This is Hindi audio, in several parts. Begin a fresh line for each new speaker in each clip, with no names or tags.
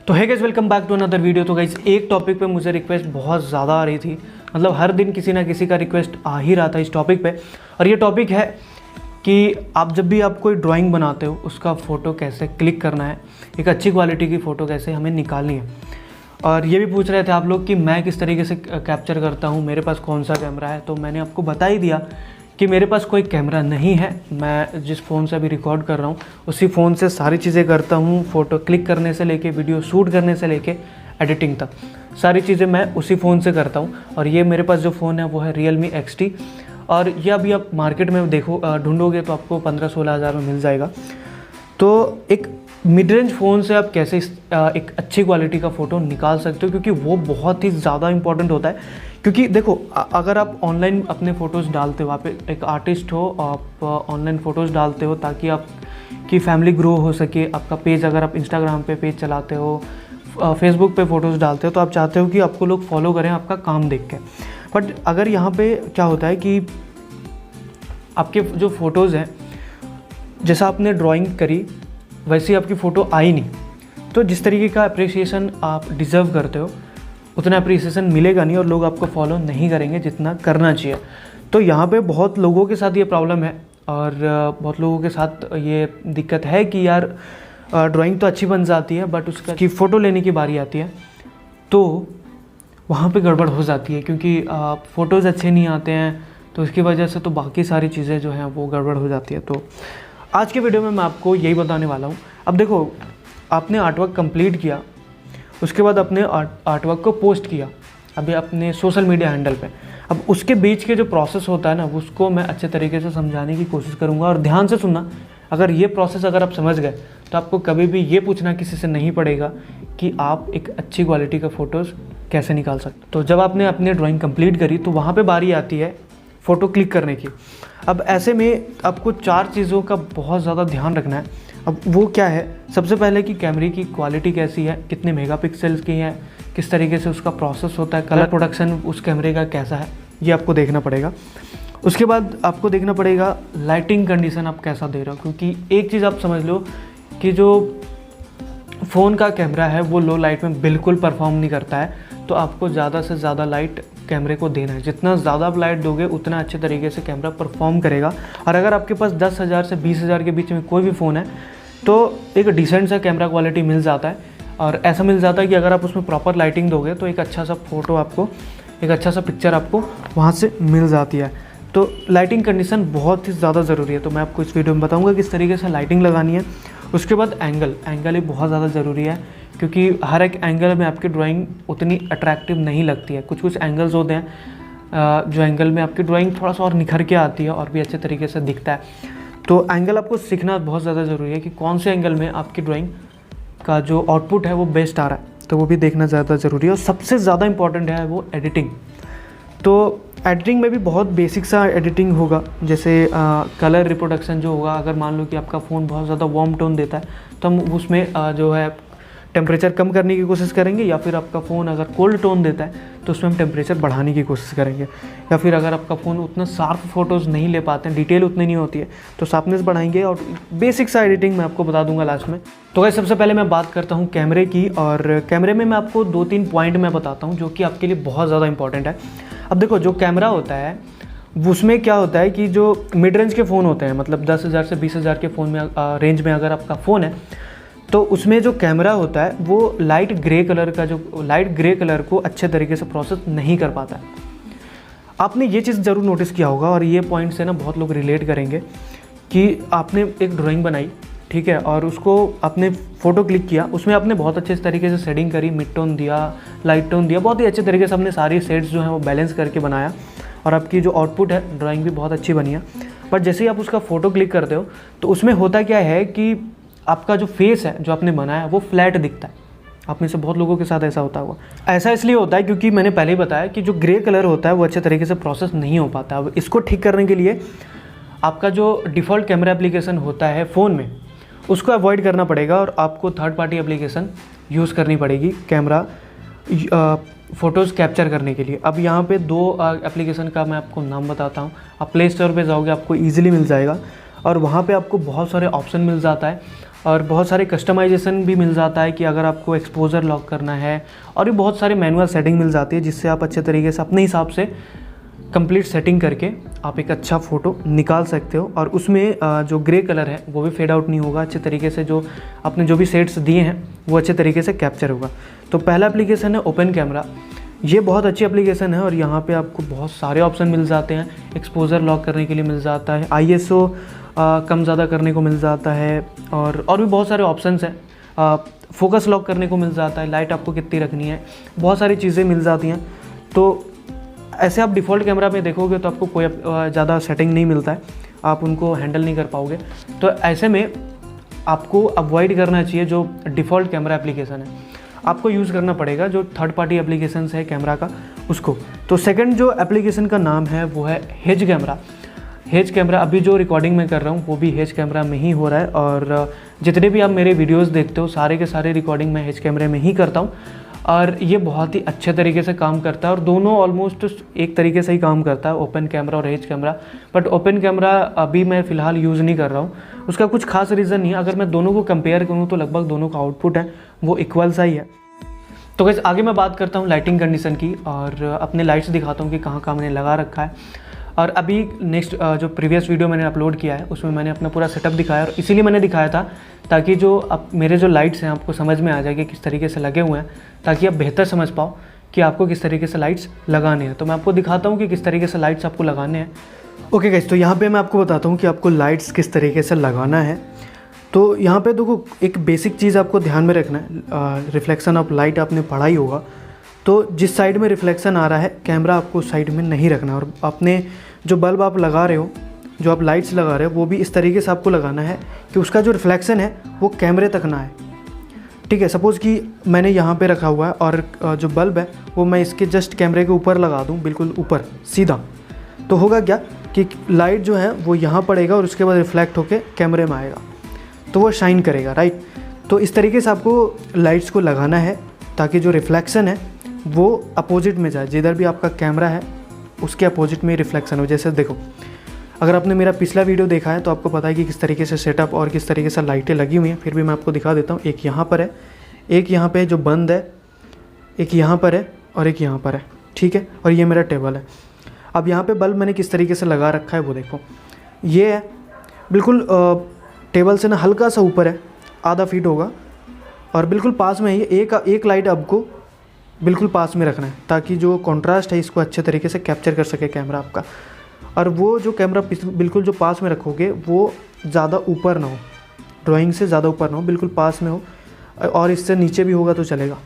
तो है guys, welcome back to another video. तो गाइस, एक टॉपिक पे मुझे रिक्वेस्ट बहुत ज़्यादा आ रही थी, मतलब हर दिन किसी ना किसी का रिक्वेस्ट आ ही रहा था इस टॉपिक पे। और ये टॉपिक है कि आप जब भी आप कोई ड्राइंग बनाते हो उसका फ़ोटो कैसे क्लिक करना है, एक अच्छी क्वालिटी की फ़ोटो कैसे हमें निकालनी है। और ये भी पूछ रहे थे आप लोग कि मैं किस तरीके से कैप्चर करता हूँ, मेरे पास कौन सा कैमरा है। तो मैंने आपको बता ही दिया कि मेरे पास कोई कैमरा नहीं है। मैं जिस फ़ोन से अभी रिकॉर्ड कर रहा हूँ उसी फ़ोन से सारी चीज़ें करता हूँ। फ़ोटो क्लिक करने से लेके वीडियो शूट करने से लेके एडिटिंग तक सारी चीज़ें मैं उसी फ़ोन से करता हूँ। और ये मेरे पास जो फ़ोन है वो है Realme XT। और ये अभी आप मार्केट में देखो ढूंढोगे तो आपको 15-16 हज़ार में मिल जाएगा। तो एक मिड रेंज फ़ोन से आप कैसे एक अच्छी क्वालिटी का फ़ोटो निकाल सकते हो, क्योंकि वो बहुत ही ज़्यादा इंपॉर्टेंट होता है। क्योंकि देखो, अगर आप ऑनलाइन अपने फ़ोटोज़ डालते हो, आप एक आर्टिस्ट हो, आप ऑनलाइन फ़ोटोज़ डालते हो ताकि आपकी फैमिली ग्रो हो सके। आपका पेज, अगर आप इंस्टाग्राम पे पेज चलाते हो, फेसबुक पे फ़ोटोज़ डालते हो, तो आप चाहते हो कि आपको लोग फॉलो करें आपका काम देख के। बट अगर यहाँ पे क्या होता है कि आपके जो फ़ोटोज़ हैं, जैसा आपने ड्राइंग करी वैसी आपकी फ़ोटो आई नहीं, तो जिस तरीके का अप्रिसिएशन आप डिज़र्व करते हो उतना अप्रिसिएशन मिलेगा नहीं और लोग आपको फॉलो नहीं करेंगे जितना करना चाहिए। तो यहाँ पे बहुत लोगों के साथ ये प्रॉब्लम है और बहुत लोगों के साथ ये दिक्कत है कि यार ड्राइंग तो अच्छी बन जाती है बट उसकी फ़ोटो लेने की बारी आती है तो वहाँ पे गड़बड़ हो जाती है, क्योंकि फ़ोटोज़ अच्छे नहीं आते हैं। तो इसकी वजह से तो बाकी सारी चीज़ें जो हैं वो गड़बड़ हो जाती है। तो आज के वीडियो में मैं आपको यही बताने वाला हूँ। अब देखो, आपने आर्टवर्क कंप्लीट किया, उसके बाद अपने आर्टवर्क को पोस्ट किया अभी अपने सोशल मीडिया हैंडल पे। अब उसके बीच के जो प्रोसेस होता है ना, उसको मैं अच्छे तरीके से समझाने की कोशिश करूँगा। और ध्यान से सुनना, अगर ये प्रोसेस अगर आप समझ गए तो आपको कभी भी ये पूछना किसी से नहीं पड़ेगा कि आप एक अच्छी क्वालिटी का फ़ोटोज़ कैसे निकाल सकते। तो जब आपने अपनी ड्राइंग कंप्लीट करी तो वहाँ पे बारी आती है फ़ोटो क्लिक करने की। अब ऐसे में आपको 4 चीज़ों का बहुत ज़्यादा ध्यान रखना है। अब वो क्या है, सबसे पहले कि कैमरे की क्वालिटी कैसी है, कितने मेगापिक्सल्स की है, किस तरीके से उसका प्रोसेस होता है, कलर प्रोडक्शन उस कैमरे का कैसा है, ये आपको देखना पड़ेगा। उसके बाद आपको देखना पड़ेगा लाइटिंग कंडीशन आप कैसा दे रहे हो, क्योंकि एक चीज़ आप समझ लो कि जो फ़ोन का कैमरा है वो लो लाइट में बिल्कुल परफॉर्म नहीं करता है। तो आपको ज़्यादा से ज़्यादा लाइट कैमरे को देना है। जितना ज़्यादा आप लाइट दोगे उतना अच्छे तरीके से कैमरा परफॉर्म करेगा। और अगर आपके पास 10,000 से 20,000 के बीच में कोई भी फ़ोन है तो एक डिसेंट सा कैमरा क्वालिटी मिल जाता है। और ऐसा मिल जाता है कि अगर आप उसमें प्रॉपर लाइटिंग दोगे तो एक अच्छा सा फ़ोटो आपको, एक अच्छा सा पिक्चर आपको वहाँ से मिल जाती है। तो लाइटिंग कंडीशन बहुत ही ज़्यादा ज़रूरी है। तो मैं आपको इस वीडियो में बताऊँगा किस तरीके से लाइटिंग लगानी है। उसके बाद एंगल ही बहुत ज़्यादा ज़रूरी है, क्योंकि हर एक एंगल में आपकी ड्राइंग उतनी अट्रैक्टिव नहीं लगती है। कुछ एंगल्स होते हैं जो एंगल में आपकी ड्राइंग थोड़ा सा और निखर के आती है और भी अच्छे तरीके से दिखता है। तो एंगल आपको सीखना बहुत ज़्यादा ज़रूरी है कि कौन से एंगल में आपकी ड्राइंग का जो आउटपुट है वो बेस्ट आ रहा है, तो वो भी देखना ज़्यादा ज़रूरी है। और सबसे ज़्यादा इंपॉर्टेंट है वो एडिटिंग। तो एडिटिंग में भी बहुत बेसिक सा एडिटिंग होगा, जैसे कलर रिप्रोडक्शन जो होगा। अगर मान लो कि आपका फ़ोन बहुत ज़्यादा वार्म टोन देता है तो हम उसमें जो है टेम्परेचर कम करने की कोशिश करेंगे, या फिर आपका फ़ोन अगर कोल्ड टोन देता है तो उसमें हम टेम्परेचर बढ़ाने की कोशिश करेंगे। या फिर अगर आपका फ़ोन उतना शार्प फ़ोटोज़ नहीं ले पाते हैं, डिटेल उतनी नहीं होती है, तो शार्पनेस बढ़ाएंगे। और बेसिक सा एडिटिंग मैं आपको बता दूंगा लास्ट में। तो गाइस, सबसे पहले मैं बात करता हूँ कैमरे की। और कैमरे में मैं आपको 2-3 पॉइंट मैं बताता हूँ जो कि आपके लिए बहुत ज़्यादा इंपॉर्टेंट है। अब देखो, जो कैमरा होता है उसमें क्या होता है कि जो मिड रेंज के फ़ोन होते हैं, मतलब 10,000 से 20,000 के फ़ोन में रेंज में अगर आपका फ़ोन है तो उसमें जो कैमरा होता है वो लाइट ग्रे कलर को अच्छे तरीके से प्रोसेस नहीं कर पाता है। आपने ये चीज़ ज़रूर नोटिस किया होगा और ये पॉइंट से ना बहुत लोग रिलेट करेंगे कि आपने एक ड्राइंग बनाई, ठीक है, और उसको आपने फ़ोटो क्लिक किया, उसमें आपने बहुत अच्छे तरीके से शेडिंग करी, मिड टोन दिया, लाइट टोन दिया, बहुत ही अच्छे तरीके से आपने सारी शेड्स जो हैं वो बैलेंस करके बनाया और आपकी जो आउटपुट है ड्राइंग भी बहुत अच्छी बनी है। बट जैसे ही आप उसका फ़ोटो क्लिक करते हो तो उसमें होता क्या है कि आपका जो फेस है जो आपने बनाया वो फ्लैट दिखता है। आप में से बहुत लोगों के साथ ऐसा होता होगा। ऐसा इसलिए होता है क्योंकि मैंने पहले ही बताया कि जो ग्रे कलर होता है वो अच्छे तरीके से प्रोसेस नहीं हो पाता। अब इसको ठीक करने के लिए आपका जो डिफ़ॉल्ट कैमरा एप्लीकेशन होता है फ़ोन में उसको अवॉइड करना पड़ेगा और आपको थर्ड पार्टी एप्लीकेशन यूज़ करनी पड़ेगी कैमरा फ़ोटोज़ कैप्चर करने के लिए। अब यहाँ पे 2 एप्लीकेशन का मैं आपको नाम बताता हूँ। आप प्ले स्टोर पे जाओगे, आपको ईजिली मिल जाएगा और वहाँ पे आपको बहुत सारे ऑप्शन मिल जाता है और बहुत सारे कस्टमाइजेशन भी मिल जाता है कि अगर आपको एक्सपोजर लॉक करना है, और भी बहुत सारे मैनुअल सेटिंग मिल जाती है जिससे आप अच्छे तरीके से अपने हिसाब से कंप्लीट सेटिंग करके आप एक अच्छा फ़ोटो निकाल सकते हो। और उसमें जो ग्रे कलर है वो भी फेड आउट नहीं होगा, अच्छे तरीके से जो आपने जो भी सेट्स दिए हैं वो अच्छे तरीके से कैप्चर होगा। तो पहला एप्लीकेशन है ओपन कैमरा। ये बहुत अच्छी एप्लीकेशन है और यहाँ पे आपको बहुत सारे ऑप्शन मिल जाते हैं। एक्सपोजर लॉक करने के लिए मिल जाता है, ISO कम ज़्यादा करने को मिल जाता है, और भी बहुत सारे ऑप्शंस हैं। फोकस लॉक करने को मिल जाता है, लाइट आपको कितनी रखनी है, बहुत सारी चीज़ें मिल जाती हैं। तो ऐसे आप डिफ़ॉल्ट कैमरा में देखोगे तो आपको कोई ज़्यादा सेटिंग नहीं मिलता है, आप उनको हैंडल नहीं कर पाओगे। तो ऐसे में आपको अवॉइड करना चाहिए जो डिफ़ॉल्ट कैमरा एप्लीकेशन है, आपको यूज़ करना पड़ेगा जो थर्ड पार्टी एप्लीकेशंस है कैमरा का उसको। तो सेकंड जो एप्लीकेशन का नाम है वो है हेज कैमरा। हेज कैमरा अभी जो रिकॉर्डिंग मैं कर रहा हूँ वो भी हेज कैमरा में ही हो रहा है, और जितने भी आप मेरे वीडियोस देखते हो सारे के सारे रिकॉर्डिंग मैं हेज कैमरे में ही करता हूँ। और ये बहुत ही अच्छे तरीके से काम करता है, और दोनों ऑलमोस्ट एक तरीके से ही काम करता है, ओपन कैमरा और hedge camera. But open camera अभी मैं फ़िलहाल यूज़ नहीं कर रहा हूँ, उसका कुछ खास रीज़न नहीं है। अगर मैं दोनों को कंपेयर करूँ तो लगभग दोनों का आउटपुट है वो इक्वल सा ही है। तो गाइस आगे मैं बात करता हूँ लाइटिंग कंडीशन की, और अपने लाइट्स दिखाता हूँ कि कहाँ कहाँ मैंने लगा रखा है। और अभी नेक्स्ट जो प्रीवियस वीडियो मैंने अपलोड किया है उसमें मैंने अपना पूरा सेटअप दिखाया, और इसीलिए मैंने दिखाया था ताकि जो अब मेरे जो लाइट्स हैं आपको समझ में आ जाए कि किस तरीके से लगे हुए हैं, ताकि आप बेहतर समझ पाओ कि आपको किस तरीके से लाइट्स लगाने हैं। तो मैं आपको दिखाता हूँ कि किस तरीके से लाइट्स आपको लगाने हैं। ओके गाइस, तो यहाँ पे मैं आपको बताता हूँ कि आपको लाइट्स किस तरीके से लगाना है। तो यहाँ पे देखो एक बेसिक चीज़ आपको ध्यान में रखना है, रिफ्लेक्शन ऑफ लाइट आपने पढ़ा ही होगा। तो जिस साइड में रिफ्लेक्शन आ रहा है कैमरा आपको उस साइड में नहीं रखना, और अपने जो बल्ब आप लगा रहे हो, जो आप लाइट्स लगा रहे हो वो भी इस तरीके से आपको लगाना है कि उसका जो रिफ्लेक्शन है वो कैमरे तक ना आए। ठीक है, सपोज़ कि मैंने यहाँ पे रखा हुआ है और जो बल्ब है वो मैं इसके जस्ट कैमरे के ऊपर लगा दूँ, बिल्कुल ऊपर सीधा, तो होगा क्या कि लाइट जो है वो यहाँ पड़ेगा और उसके बाद रिफ्लेक्ट होकर कैमरे में आएगा, तो वो शाइन करेगा, राइट। तो इस तरीके से आपको लाइट्स को लगाना है ताकि जो रिफ्लेक्शन है वो अपोजिट में जाए, जिधर भी आपका कैमरा है उसके अपोजिट में रिफ्लेक्शन हो। जैसे देखो, अगर आपने मेरा पिछला वीडियो देखा है तो आपको पता है कि किस तरीके से सेटअप और किस तरीके से लाइटें लगी हुई हैं। फिर भी मैं आपको दिखा देता हूँ। एक यहाँ पर है, एक यहाँ पे जो बंद है, एक यहाँ पर है और एक यहाँ पर है, ठीक है। और ये मेरा टेबल है। अब यहाँ पे बल्ब मैंने किस तरीके से लगा रखा है वो देखो, ये है बिल्कुल टेबल से ना हल्का सा ऊपर है, आधा फीट होगा, और बिल्कुल पास में है ये। एक लाइट आपको बिल्कुल पास में रखना है ताकि जो कंट्रास्ट है इसको अच्छे तरीके से कैप्चर कर सके कैमरा आपका। और वो जो कैमरा बिल्कुल जो पास में रखोगे वो ज़्यादा ऊपर ना हो, ड्राइंग से ज़्यादा ऊपर ना हो, बिल्कुल पास में हो, और इससे नीचे भी होगा तो चलेगा।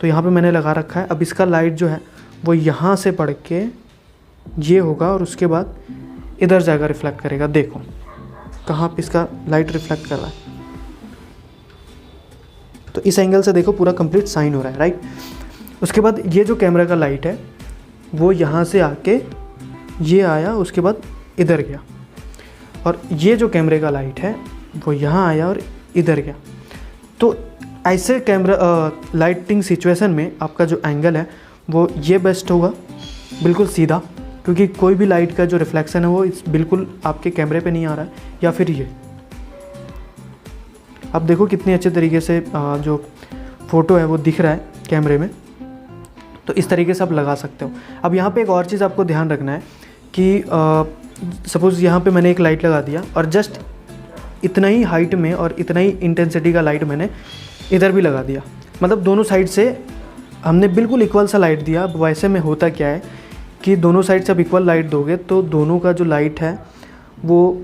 तो यहाँ पे मैंने लगा रखा है। अब इसका लाइट जो है वो यहाँ से पड़ के ये होगा और उसके बाद इधर जाकर रिफ्लेक्ट करेगा। देखो कहाँ पे इसका लाइट रिफ्लेक्ट कर रहा है, तो इस एंगल से देखो पूरा कंप्लीट साइन हो रहा है, राइट। उसके बाद ये जो कैमरा का लाइट है वो यहाँ से आके ये आया, उसके बाद इधर गया, और ये जो कैमरे का लाइट है वो यहाँ आया और इधर गया। तो ऐसे कैमरा लाइटिंग सिचुएशन में आपका जो एंगल है वो ये बेस्ट होगा, बिल्कुल सीधा, क्योंकि कोई भी लाइट का जो रिफ्लेक्शन है वो बिल्कुल आपके कैमरे पे नहीं आ रहा है। या फिर ये आप देखो कितने अच्छे तरीके से जो फ़ोटो है वो दिख रहा है कैमरे में। तो इस तरीके से आप लगा सकते हो। अब यहाँ पे एक और चीज़ आपको ध्यान रखना है कि सपोज़ यहाँ पे मैंने एक लाइट लगा दिया और जस्ट इतना ही हाइट में और इतना ही इंटेंसिटी का लाइट मैंने इधर भी लगा दिया, मतलब दोनों साइड से हमने बिल्कुल इक्वल सा लाइट दिया। अब वैसे में होता क्या है कि दोनों साइड से आप इक्वल लाइट दोगे तो दोनों का जो लाइट है वो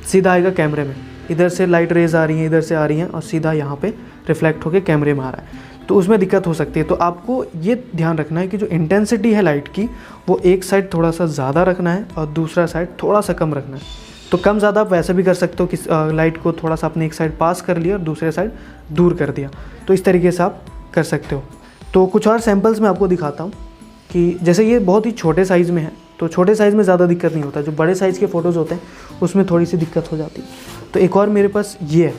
सीधा आएगा कैमरे में। इधर से लाइट रेज आ रही हैं, इधर से आ रही हैं, और सीधा यहाँ पे रिफ्लेक्ट होकर कैमरे में आ रहा है, तो उसमें दिक्कत हो सकती है। तो आपको ये ध्यान रखना है कि जो इंटेंसिटी है लाइट की वो एक साइड थोड़ा सा ज़्यादा रखना है और दूसरा साइड थोड़ा सा कम रखना है। तो कम ज़्यादा आप वैसे भी कर सकते हो कि लाइट को थोड़ा सा अपने एक साइड पास कर लिया और दूसरे साइड दूर कर दिया, तो इस तरीके से आप कर सकते हो। तो कुछ और सैम्पल्स मैं आपको दिखाता हूँ कि जैसे ये बहुत ही छोटे साइज़ में है, तो छोटे साइज़ में ज़्यादा दिक्कत नहीं होता, जो बड़े साइज़ के फ़ोटोज़ होते हैं उसमें थोड़ी सी दिक्कत हो जाती है। तो एक और मेरे पास ये है,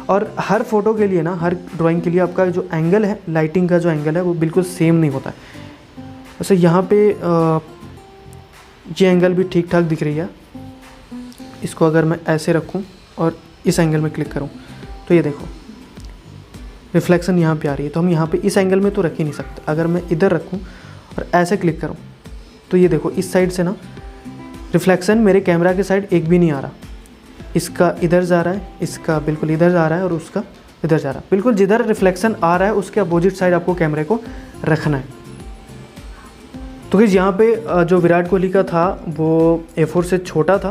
और हर फ़ोटो के लिए ना, हर ड्राइंग के लिए आपका जो एंगल है, लाइटिंग का जो एंगल है वो बिल्कुल सेम नहीं होता है। वैसे यहाँ पे ये एंगल भी ठीक ठाक दिख रही है। इसको अगर मैं ऐसे रखूँ और इस एंगल में क्लिक करूँ तो ये देखो रिफ्लेक्शन यहाँ पे आ रही है, तो हम यहाँ पे इस एंगल में तो रख ही नहीं सकते। अगर मैं इधर रखूँ और ऐसे क्लिक करूँ तो ये देखो इस साइड से ना रिफ्लेक्शन मेरे कैमरा के साइड एक भी नहीं आ रहा। इसका इधर जा रहा है, इसका बिल्कुल इधर जा रहा है और उसका इधर जा रहा है। बिल्कुल जिधर रिफ्लेक्शन आ रहा है उसके अपोजिट साइड आपको कैमरे को रखना है। तो गाइस यहाँ पे जो विराट कोहली का था वो A4 से छोटा था,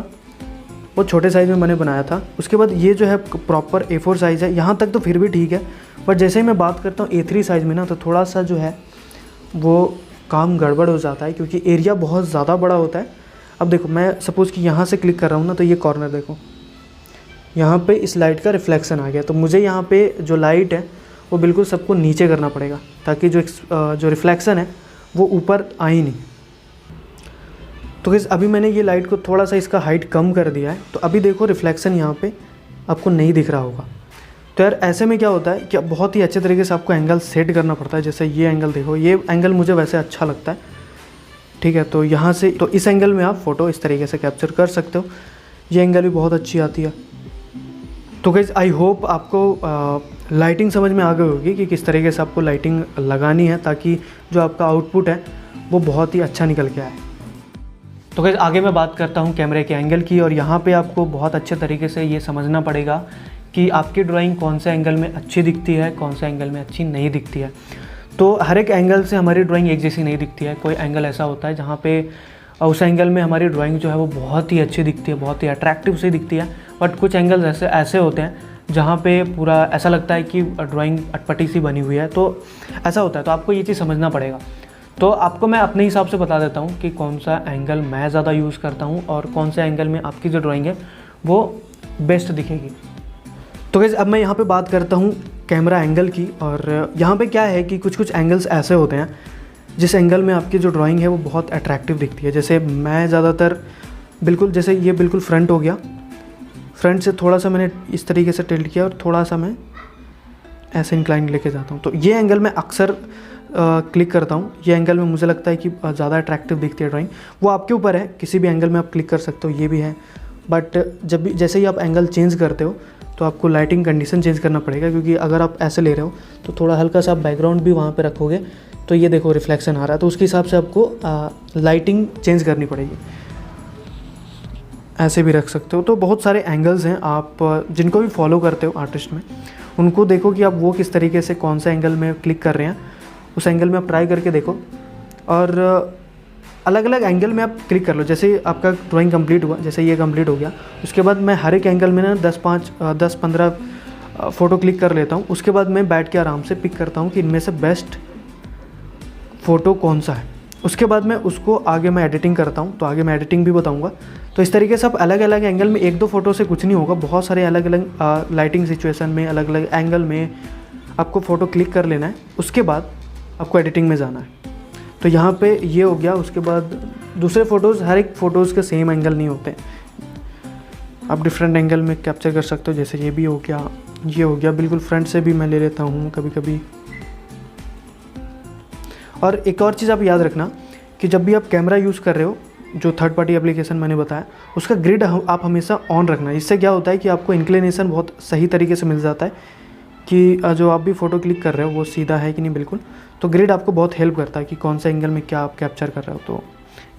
वो छोटे साइज़ में मैंने बनाया था। उसके बाद ये जो है प्रॉपर A4 साइज़ है, यहाँ तक तो फिर भी ठीक है, बट जैसे ही मैं बात करता हूँ A3 साइज़ में ना तो थोड़ा सा जो है वो काम गड़बड़ हो जाता है, क्योंकि एरिया बहुत ज़्यादा बड़ा होता है। अब देखो मैं सपोज़ कि यहाँ से क्लिक कर रहा हूँ ना, तो ये कॉर्नर देखो, यहाँ पे इस लाइट का रिफ्लेक्शन आ गया, तो मुझे यहाँ पे जो लाइट है वो बिल्कुल सबको नीचे करना पड़ेगा, ताकि जो रिफ्लेक्शन है वो ऊपर आ ही नहीं। तो गाइस अभी मैंने ये लाइट को थोड़ा सा इसका हाइट कम कर दिया है, तो अभी देखो रिफ्लेक्शन यहाँ पे आपको नहीं दिख रहा होगा। तो यार ऐसे में क्या होता है कि बहुत ही अच्छे तरीके से आपको एंगल सेट करना पड़ता है। जैसे ये एंगल देखो, ये एंगल मुझे वैसे अच्छा लगता है, ठीक है। तो यहाँ से तो इस एंगल में आप फ़ोटो इस तरीके से कैप्चर कर सकते हो। ये एंगल भी बहुत अच्छी आती है। तो गाइस आई होप आपको लाइटिंग समझ में आ गई होगी कि किस तरीके से आपको लाइटिंग लगानी है, ताकि जो आपका आउटपुट है वो बहुत ही अच्छा निकल के आए। तो गाइस आगे मैं बात करता हूँ कैमरे के एंगल की, और यहाँ पे आपको बहुत अच्छे तरीके से ये समझना पड़ेगा कि आपकी ड्राइंग कौन से एंगल में अच्छी दिखती है, कौन से एंगल में अच्छी नहीं दिखती है। तो हर एक एंगल से हमारी ड्राइंग एक जैसी नहीं दिखती है। कोई एंगल ऐसा होता है जहाँ पे उस एंगल में हमारी ड्राइंग जो है वो बहुत ही अच्छी दिखती है, बहुत ही अट्रैक्टिव सी दिखती है। बट कुछ एंगल्स ऐसे होते हैं जहाँ पे पूरा ऐसा लगता है कि ड्राइंग अटपटी सी बनी हुई है, तो ऐसा होता है। तो आपको ये चीज़ समझना पड़ेगा। तो आपको मैं अपने हिसाब से बता देता हूँ कि कौन सा एंगल मैं ज़्यादा यूज़ करता हूँ और कौन से एंगल में आपकी जो ड्राइंग है वो बेस्ट दिखेगी। तो गाइस अब मैं यहाँ पे बात करता हूँ कैमरा एंगल की, और यहाँ पे क्या है कि कुछ एंगल्स ऐसे होते हैं जिस एंगल में आपकी जो ड्राइंग है वो बहुत अट्रैक्टिव दिखती है। जैसे मैं ज़्यादातर बिल्कुल जैसे ये बिल्कुल फ्रंट हो गया, फ्रंट से थोड़ा सा मैंने इस तरीके से टिल्ट किया और थोड़ा सा मैं ऐसे इंक्लाइन लेके जाता हूँ। तो ये एंगल मैं अक्सर क्लिक करता हूँ। ये एंगल में मुझे लगता है कि ज़्यादा अट्रैक्टिव दिखती है ड्राइंग। वो आपके ऊपर है, किसी भी एंगल में आप क्लिक कर सकते हो, ये भी है। बट जब भी जैसे ही आप एंगल चेंज करते हो तो आपको लाइटिंग कंडीशन चेंज करना पड़ेगा, क्योंकि अगर आप ऐसे ले रहे हो तो थोड़ा हल्का सा आप बैकग्राउंड भी वहाँ पे रखोगे तो ये देखो रिफ्लेक्शन आ रहा है, तो उसके हिसाब से आपको लाइटिंग चेंज करनी पड़ेगी। ऐसे भी रख सकते हो। तो बहुत सारे एंगल्स हैं, आप जिनको भी फॉलो करते हो आर्टिस्ट में, उनको देखो कि आप वो किस तरीके से कौन सा एंगल में क्लिक कर रहे हैं, उस एंगल में आप ट्राई करके देखो और अलग अलग एंगल में आप क्लिक कर लो। जैसे आपका ड्राइंग कंप्लीट हुआ, जैसे ये कंप्लीट हो गया, उसके बाद मैं हर एक एंगल में ना 10-15 फ़ोटो क्लिक कर लेता हूँ। उसके बाद मैं बैठ के आराम से पिक करता हूँ कि इनमें से बेस्ट फ़ोटो कौन सा है। उसके बाद मैं उसको आगे मैं एडिटिंग करता हूँ, तो आगे मैं एडिटिंग भी बताऊँगा। तो इस तरीके से आप अलग अलग एंगल में, एक दो फ़ोटो से कुछ नहीं होगा, बहुत सारे अलग अलग लाइटिंग सिचुएशन में, अलग अलग एंगल में आपको फ़ोटो क्लिक कर लेना है। उसके बाद आपको एडिटिंग में जाना है। तो यहाँ पे ये हो गया। उसके बाद दूसरे फ़ोटोज़, हर एक फ़ोटोज़ के सेम एंगल नहीं होते, आप डिफरेंट एंगल में कैप्चर कर सकते हो। जैसे ये भी हो गया, ये हो गया, बिल्कुल फ्रंट से भी मैं ले लेता हूँ कभी कभी। और एक और चीज़ आप याद रखना कि जब भी आप कैमरा यूज़ कर रहे हो, जो थर्ड पार्टी एप्लीकेशन मैंने बताया, उसका ग्रिड आप हमेशा ऑन रखना। इससे क्या होता है कि आपको इंक्लिनेशन बहुत सही तरीके से मिल जाता है कि जो आप भी फ़ोटो क्लिक कर रहे हो वो सीधा है कि नहीं बिल्कुल। तो ग्रिड आपको बहुत हेल्प करता है कि कौन से एंगल में क्या आप कैप्चर कर रहे हो, तो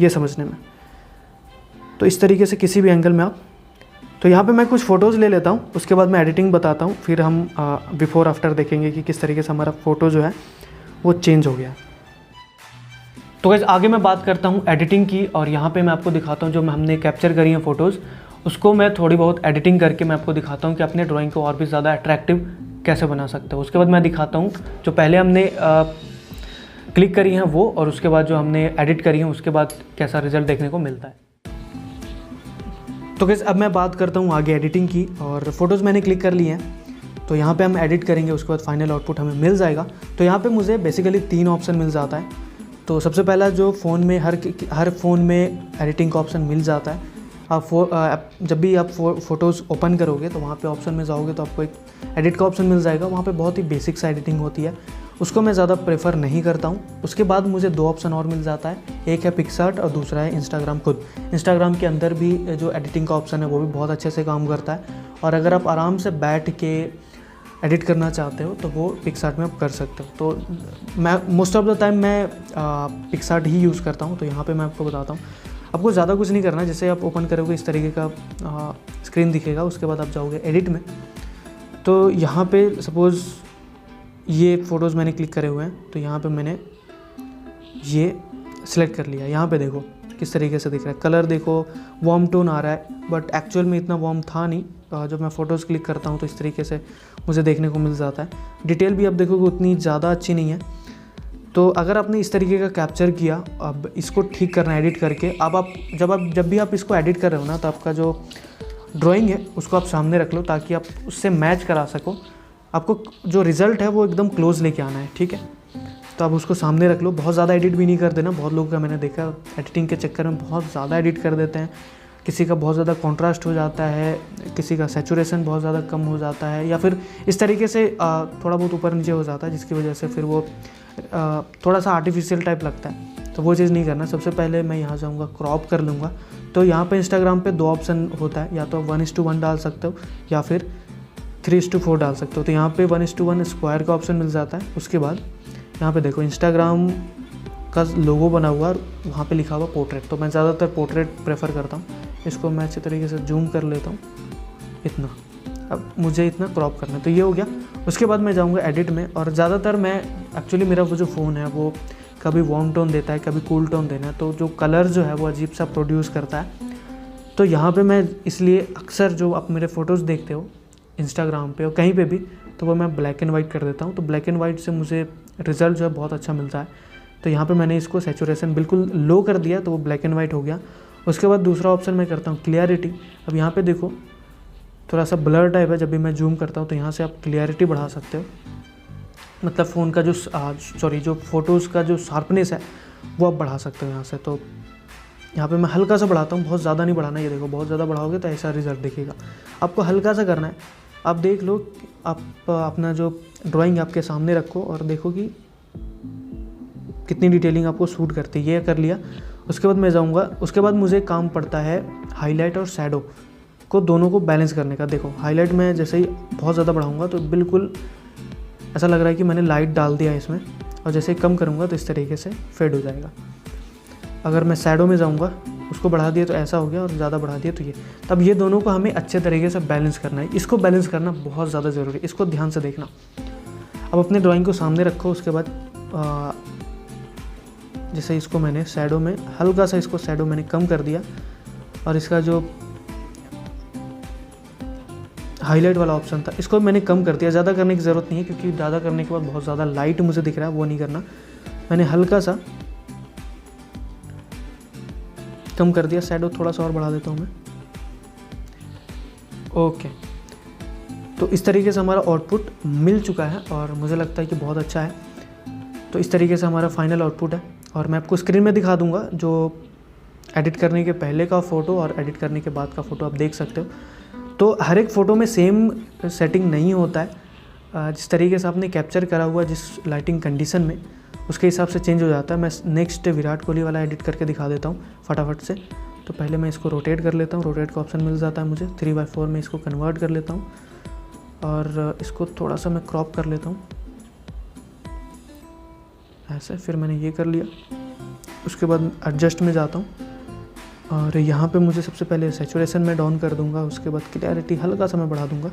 ये समझने में। तो इस तरीके से किसी भी एंगल में आप, तो यहाँ पे मैं कुछ फ़ोटोज़ ले लेता हूँ, उसके बाद मैं एडिटिंग बताता हूँ, फिर हम बिफ़ोर आफ्टर देखेंगे कि किस तरीके से हमारा फ़ोटो जो है वो चेंज हो गया। तो गाइस आगे मैं बात करता हूँ एडिटिंग की, और यहाँ पे मैं आपको दिखाता हूँ जो हमने कैप्चर करी हैं फ़ोटोज़, उसको मैं थोड़ी बहुत एडिटिंग करके मैं आपको दिखाता हूँ कि अपने ड्राइंग को और भी ज़्यादा अट्रैक्टिव कैसे बना सकते हो। उसके बाद मैं दिखाता हूँ जो पहले हमने क्लिक करी हैं वो, और उसके बाद जो हमने एडिट करी हैं उसके बाद कैसा रिजल्ट देखने को मिलता है। तो गाइस अब मैं बात करता हूँ आगे एडिटिंग की, और फ़ोटोज़ मैंने क्लिक कर ली हैं, तो यहाँ पे हम एडिट करेंगे, उसके बाद फाइनल आउटपुट हमें मिल जाएगा। तो यहाँ पे मुझे बेसिकली 3 ऑप्शन मिल जाता है। तो सबसे पहला जो फ़ोन में हर फ़ोन में एडिटिंग का ऑप्शन मिल जाता है। आप जब भी आप फ़ोटोज़ ओपन करोगे तो वहाँ पे ऑप्शन में जाओगे तो आपको एक एडिट का ऑप्शन मिल जाएगा। वहाँ पे बहुत ही बेसिक सा एडिटिंग होती है, उसको मैं ज़्यादा प्रेफर नहीं करता हूँ। उसके बाद मुझे 2 ऑप्शन और मिल जाता है, एक है पिक्सआर्ट और दूसरा है इंस्टाग्राम खुद। इंस्टाग्राम के अंदर भी जो एडिटिंग का ऑप्शन है वो भी बहुत अच्छे से काम करता है। और अगर आप आराम से बैठ के एडिट करना चाहते हो तो वो पिक्सआर्ट में आप कर सकते हो। तो मैं मोस्ट ऑफ द टाइम मैं पिक्सआर्ट ही यूज़ करता हूँ। तो यहाँ पे मैं आपको बताता हूँ, आपको ज़्यादा कुछ नहीं करना है। जैसे आप ओपन करोगे इस तरीके का स्क्रीन दिखेगा, उसके बाद आप जाओगे एडिट में। तो यहाँ पे सपोज़ ये फ़ोटोज़ मैंने क्लिक करे हुए हैं, तो यहाँ पे मैंने ये सिलेक्ट कर लिया। यहाँ पे देखो किस तरीके से दिख रहा है, कलर देखो वार्म टोन आ रहा है, बट एक्चुअल में इतना वार्म था नहीं। जब मैं फ़ोटोज़ क्लिक करता हूँ तो इस तरीके से मुझे देखने को मिल जाता है। डिटेल भी आप देखोगे उतनी ज़्यादा अच्छी नहीं है। तो अगर आपने इस तरीके का कैप्चर किया, अब इसको ठीक करना है एडिट करके। अब आप जब भी आप इसको एडिट कर रहे हो ना, तो आपका जो ड्राइंग है उसको आप सामने रख लो ताकि आप उससे मैच करा सको। आपको जो रिज़ल्ट है वो एकदम क्लोज लेके आना है, ठीक है। तो आप उसको सामने रख लो, बहुत ज़्यादा एडिट भी नहीं कर देना। बहुत लोगों का मैंने देखा एडिटिंग के चक्कर में बहुत ज़्यादा एडिट कर देते हैं। किसी का बहुत ज़्यादा कॉन्ट्रास्ट हो जाता है, किसी का सैचुरेशन बहुत ज़्यादा कम हो जाता है, या फिर इस तरीके से थोड़ा बहुत ऊपर नीचे हो जाता है, जिसकी वजह से फिर वो थोड़ा सा आर्टिफिशियल टाइप लगता है। तो वो चीज़ नहीं करना। सबसे पहले मैं यहाँ जाऊँगा, क्रॉप कर लूँगा। तो यहाँ पे इंस्टाग्राम पे 2 ऑप्शन होता है, या तो 1:1 डाल सकते हो या फिर 3:4 डाल सकते हो। तो यहाँ पे 1:1 स्क्वायर का ऑप्शन मिल जाता है। उसके बाद यहाँ पे देखो इंस्टाग्राम का लोगो बना हुआ और वहाँ पे लिखा हुआ पोर्ट्रेट। तो मैं ज़्यादातर पोर्ट्रेट प्रेफर करता हूँ। इसको मैं अच्छे तरीके से जूम कर लेता हूँ, इतना। अब मुझे इतना क्रॉप करना है, तो ये हो गया। उसके बाद मैं जाऊँगा एडिट में, और ज़्यादातर मैं एक्चुअली मेरा वो जो फ़ोन है वो कभी वार्म टोन देता है, कभी कूल टोन देना है, तो जो कलर जो है वो अजीब सा प्रोड्यूस करता है। तो यहाँ पे मैं इसलिए अक्सर जो आप मेरे फ़ोटोज़ देखते हो इंस्टाग्राम पे और कहीं पे भी, तो वो मैं ब्लैक एंड वाइट कर देता हूँ। तो ब्लैक एंड वाइट से मुझे रिज़ल्ट जो है बहुत अच्छा मिलता है। तो यहाँ पे मैंने इसको सैचुरेशन बिल्कुल लो कर दिया, तो वो ब्लैक एंड वाइट हो गया। उसके बाद दूसरा ऑप्शन मैं करता हूँ क्लियरिटी। अब यहाँ पे देखो थोड़ा सा ब्लर टाइप है, जब भी मैं जूम करता हूँ तो यहाँ से आप क्लियरिटी बढ़ा सकते हो। मतलब फ़ोन का जो फ़ोटोज़ का जो शार्पनेस है वो आप बढ़ा सकते हो यहाँ से। तो यहाँ पे मैं हल्का सा बढ़ाता हूँ, बहुत ज़्यादा नहीं बढ़ाना। ये देखो बहुत ज़्यादा बढ़ाओगे तो ऐसा रिज़ल्ट दिखेगा। आपको हल्का सा करना है। आप देख लो, आप अपना जो ड्राइंग आपके सामने रखो और देखो कि कितनी डिटेलिंग आपको सूट करती है। ये कर लिया। उसके बाद मैं जाऊँगा, उसके बाद मुझे काम पड़ता है हाईलाइट और शैडो को दोनों को बैलेंस करने का। देखो हाईलाइट में जैसे ही बहुत ज़्यादा बढ़ाऊँगा तो बिल्कुल ऐसा लग रहा है कि मैंने लाइट डाल दिया है इसमें, और जैसे ही कम करूँगा तो इस तरीके से फेड हो जाएगा। अगर मैं शैडो में जाऊँगा, उसको बढ़ा दिया तो ऐसा हो गया, और ज़्यादा बढ़ा दिया तो ये। तब ये दोनों को हमें अच्छे तरीके से बैलेंस करना है। इसको बैलेंस करना बहुत ज़्यादा ज़रूरी है, इसको ध्यान से देखना। अब अपने ड्राइंग को सामने रखो। उसके बाद जैसे इसको मैंने शैडो में हल्का सा, इसको शैडो मैंने कम कर दिया, और इसका जो हाईलाइट वाला ऑप्शन था इसको मैंने कम कर दिया। ज़्यादा करने की ज़रूरत नहीं है, क्योंकि ज़्यादा करने के बाद बहुत ज़्यादा लाइट मुझे दिख रहा है, वो नहीं करना। मैंने हल्का सा कम कर दिया। शैडो थोड़ा सा और बढ़ा देता हूँ मैं। ओके, तो इस तरीके से हमारा आउटपुट मिल चुका है और मुझे लगता है कि बहुत अच्छा है। तो इस तरीके से हमारा फाइनल आउटपुट है, और मैं आपको स्क्रीन में दिखा दूंगा जो एडिट करने के पहले का फ़ोटो और एडिट करने के बाद का फ़ोटो आप देख सकते हो। तो हर एक फ़ोटो में सेम सेटिंग नहीं होता है। जिस तरीके से आपने कैप्चर करा हुआ जिस लाइटिंग कंडीशन में, उसके हिसाब से चेंज हो जाता है। मैं नेक्स्ट विराट कोहली वाला एडिट करके दिखा देता हूँ फटाफट से। तो पहले मैं इसको रोटेट कर लेता हूँ। रोटेट का ऑप्शन मिल जाता है मुझे, 3/4 में इसको कन्वर्ट कर लेता हूँ, और इसको थोड़ा सा मैं क्रॉप कर लेता हूँ ऐसे। फिर मैंने ये कर लिया। उसके बाद एडजस्ट में जाता हूँ, और यहाँ पे मुझे सबसे पहले सैचुरेशन में डाउन कर दूँगा। उसके बाद क्लैरिटी हल्का सा मैं बढ़ा दूँगा।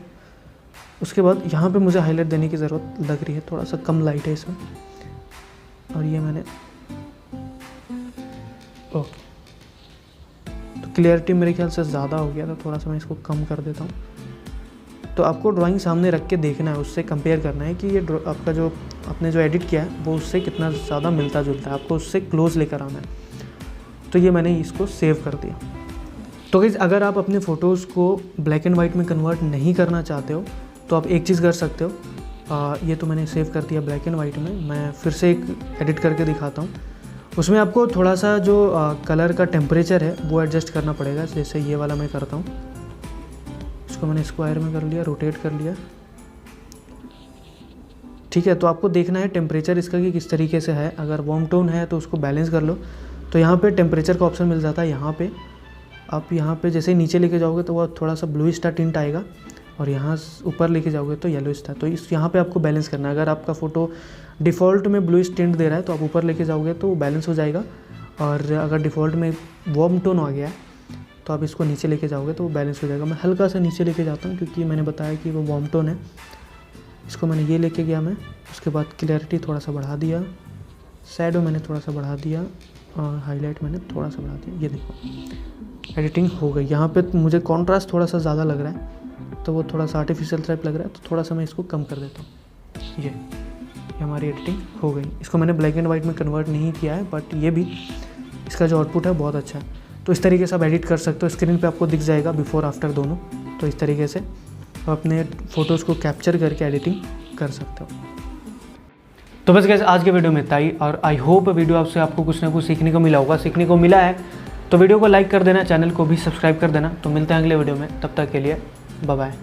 उसके बाद यहाँ पे मुझे हाईलाइट देने की ज़रूरत लग रही है, थोड़ा सा कम लाइट है इसमें, और ये मैंने ओके। तो क्लियरिटी मेरे ख्याल से ज़्यादा हो गया, तो थोड़ा सा मैं इसको कम कर देता हूँ। तो आपको ड्राइंग सामने रख के देखना है, उससे कंपेयर करना है कि ये आपका जो आपने जो एडिट किया है वो उससे कितना ज़्यादा मिलता जुलता है। आपको उससे क्लोज लेकर आना है। तो ये मैंने इसको सेव कर दिया। तो गाइस, अगर आप अपने फ़ोटोज़ को ब्लैक एंड वाइट में कन्वर्ट नहीं करना चाहते हो तो आप एक चीज़ कर सकते हो। ये तो मैंने सेव कर दिया ब्लैक एंड वाइट में। मैं फिर से एक एडिट करके दिखाता हूँ। उसमें आपको थोड़ा सा जो कलर का टेम्परेचर है वो एडजस्ट करना पड़ेगा। जैसे ये वाला मैं करता हूँ, इसको मैंने स्क्वायर में कर लिया, रोटेट कर लिया, ठीक है। तो आपको देखना है टेम्परेचर इसका कि किस तरीके से है। अगर वार्म टोन है तो उसको बैलेंस कर लो। तो यहाँ पे टेम्परेचर का ऑप्शन मिल जाता है। यहाँ पे आप यहाँ पे जैसे ही नीचे लेके जाओगे तो वह थोड़ा सा ब्लू स्टार टिंट आएगा, और यहाँ ऊपर लेके जाओगे तो येलोइश था। तो इस यहाँ पे आपको बैलेंस करना है। अगर आपका फ़ोटो डिफ़ॉल्ट में ब्लूइश टिंट दे रहा है तो आप ऊपर लेके जाओगे तो वो बैलेंस हो जाएगा, और अगर डिफ़ॉल्ट में वार्म टोन आ गया है तो आप इसको नीचे लेके जाओगे तो वो बैलेंस हो जाएगा। मैं हल्का सा नीचे लेके जाता हूँ क्योंकि मैंने बताया कि वो वार्म टोन है। इसको मैंने ये लेके गया मैं, उसके बाद क्लैरिटी थोड़ा सा बढ़ा दिया, शैडो मैंने थोड़ा सा बढ़ा दिया, और हाईलाइट मैंने थोड़ा सा बढ़ा दिया। ये देखो एडिटिंग हो गई। यहाँ पे मुझे कॉन्ट्रास्ट थोड़ा सा ज़्यादा लग रहा है तो वो थोड़ा सा आर्टिफिशियल टाइप लग रहा है, तो थोड़ा सा मैं इसको कम कर देता हूँ। ये हमारी एडिटिंग हो गई। इसको मैंने ब्लैक एंड वाइट में कन्वर्ट नहीं किया है, बट ये भी इसका जो आउटपुट है बहुत अच्छा है। तो इस तरीके से आप एडिट कर सकते हो। स्क्रीन पे आपको दिख जाएगा बिफोर आफ्टर दोनों। तो इस तरीके से आप अपने फ़ोटोज़ को कैप्चर करके एडिटिंग कर सकते हो। तो बस गाइस आज के वीडियो में इतना ही, और आई होप वीडियो आपसे आपको कुछ ना कुछ सीखने को मिला होगा। सीखने को मिला है तो वीडियो को लाइक कर देना, चैनल को भी सब्सक्राइब कर देना। तो मिलते हैं अगले वीडियो में, तब तक के लिए बाय बाय।